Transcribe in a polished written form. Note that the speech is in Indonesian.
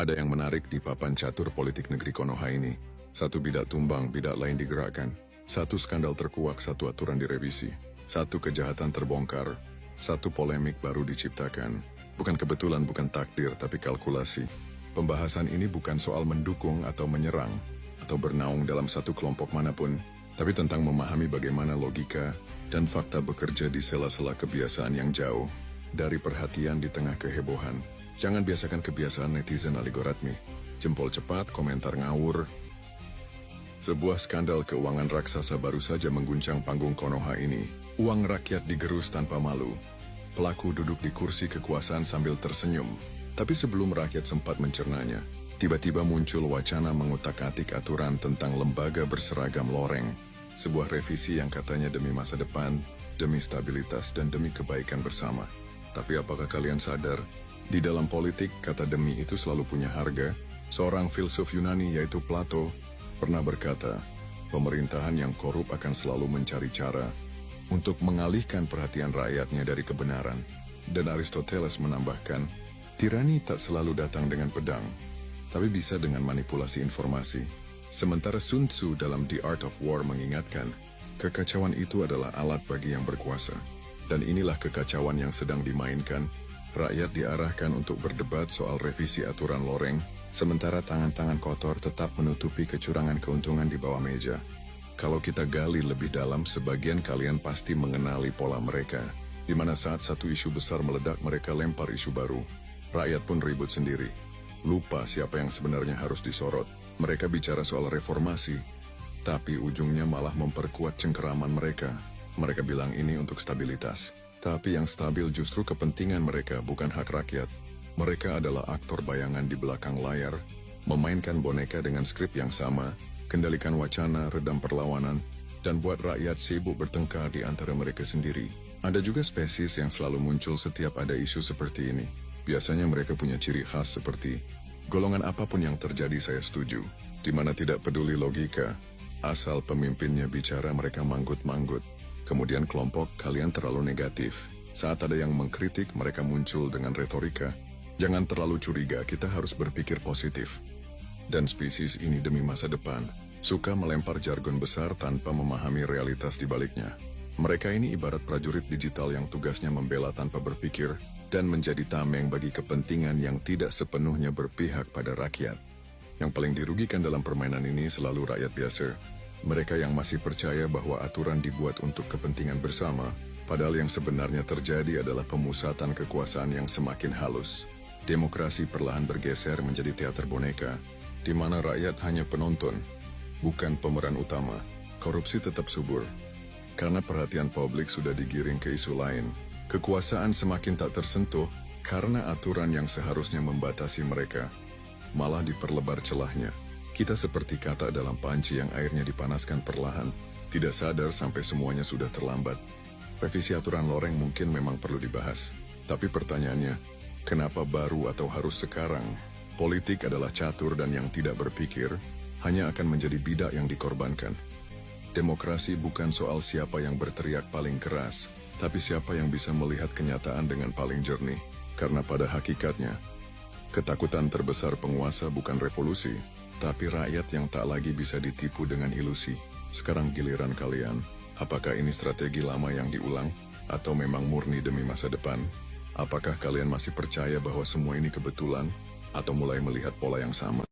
Ada yang menarik di papan catur politik negeri Konoha ini. Satu bidak tumbang, bidak lain digerakkan. Satu skandal terkuak, satu aturan direvisi. Satu kejahatan terbongkar, satu polemik baru diciptakan. Bukan kebetulan, bukan takdir, tapi kalkulasi. Pembahasan ini bukan soal mendukung atau menyerang, atau bernaung dalam satu kelompok manapun, tapi tentang memahami bagaimana logika dan fakta bekerja di sela-sela kebiasaan yang jauh dari perhatian di tengah kehebohan. Jangan biasakan kebiasaan netizen algoritmi. Jempol cepat, komentar ngawur. Sebuah skandal keuangan raksasa baru saja mengguncang panggung Konoha ini. Uang rakyat digerus tanpa malu. Pelaku duduk di kursi kekuasaan sambil tersenyum. Tapi sebelum rakyat sempat mencernanya, tiba-tiba muncul wacana mengutak-atik aturan tentang lembaga berseragam loreng. Sebuah revisi yang katanya demi masa depan, demi stabilitas, dan demi kebaikan bersama. Tapi apakah kalian sadar, di dalam politik, kata demi itu selalu punya harga? Seorang filsuf Yunani yaitu Plato pernah berkata, pemerintahan yang korup akan selalu mencari cara untuk mengalihkan perhatian rakyatnya dari kebenaran. Dan Aristoteles menambahkan, tirani tak selalu datang dengan pedang, tapi bisa dengan manipulasi informasi. Sementara Sun Tzu dalam The Art of War mengingatkan, kekacauan itu adalah alat bagi yang berkuasa. Dan inilah kekacauan yang sedang dimainkan. Rakyat diarahkan untuk berdebat soal revisi aturan loreng, sementara tangan-tangan kotor tetap menutupi kecurangan keuntungan di bawah meja. Kalau kita gali lebih dalam, sebagian kalian pasti mengenali pola mereka, di mana saat satu isu besar meledak mereka lempar isu baru. Rakyat pun ribut sendiri. Lupa siapa yang sebenarnya harus disorot. Mereka bicara soal reformasi, tapi ujungnya malah memperkuat cengkeraman mereka. Mereka bilang ini untuk stabilitas. Tapi yang stabil justru kepentingan mereka, bukan hak rakyat. Mereka adalah aktor bayangan di belakang layar, memainkan boneka dengan skrip yang sama, kendalikan wacana, redam perlawanan, dan buat rakyat sibuk bertengkar di antara mereka sendiri. Ada juga spesies yang selalu muncul setiap ada isu seperti ini. Biasanya mereka punya ciri khas seperti, golongan apapun yang terjadi saya setuju, di mana tidak peduli logika, asal pemimpinnya bicara mereka manggut-manggut. Kemudian kelompok kalian terlalu negatif. Saat ada yang mengkritik, mereka muncul dengan retorika. Jangan terlalu curiga, kita harus berpikir positif. Dan spesies ini demi masa depan, suka melempar jargon besar tanpa memahami realitas di baliknya. Mereka ini ibarat prajurit digital yang tugasnya membela tanpa berpikir, dan menjadi tameng bagi kepentingan yang tidak sepenuhnya berpihak pada rakyat. Yang paling dirugikan dalam permainan ini selalu rakyat biasa. Mereka yang masih percaya bahwa aturan dibuat untuk kepentingan bersama, padahal yang sebenarnya terjadi adalah pemusatan kekuasaan yang semakin halus. Demokrasi perlahan bergeser menjadi teater boneka, di mana rakyat hanya penonton, bukan pemeran utama. Korupsi tetap subur, karena perhatian publik sudah digiring ke isu lain. Kekuasaan semakin tak tersentuh, karena aturan yang seharusnya membatasi mereka, malah diperlebar celahnya. Kita seperti katak dalam panci yang airnya dipanaskan perlahan, tidak sadar sampai semuanya sudah terlambat. Revisi aturan loreng mungkin memang perlu dibahas. Tapi pertanyaannya, kenapa baru atau harus sekarang? Politik adalah catur dan yang tidak berpikir, hanya akan menjadi bidak yang dikorbankan. Demokrasi bukan soal siapa yang berteriak paling keras, tapi siapa yang bisa melihat kenyataan dengan paling jernih. Karena pada hakikatnya, ketakutan terbesar penguasa bukan revolusi, tapi rakyat yang tak lagi bisa ditipu dengan ilusi. Sekarang giliran kalian. Apakah ini strategi lama yang diulang? Atau memang murni demi masa depan? Apakah kalian masih percaya bahwa semua ini kebetulan? Atau mulai melihat pola yang sama?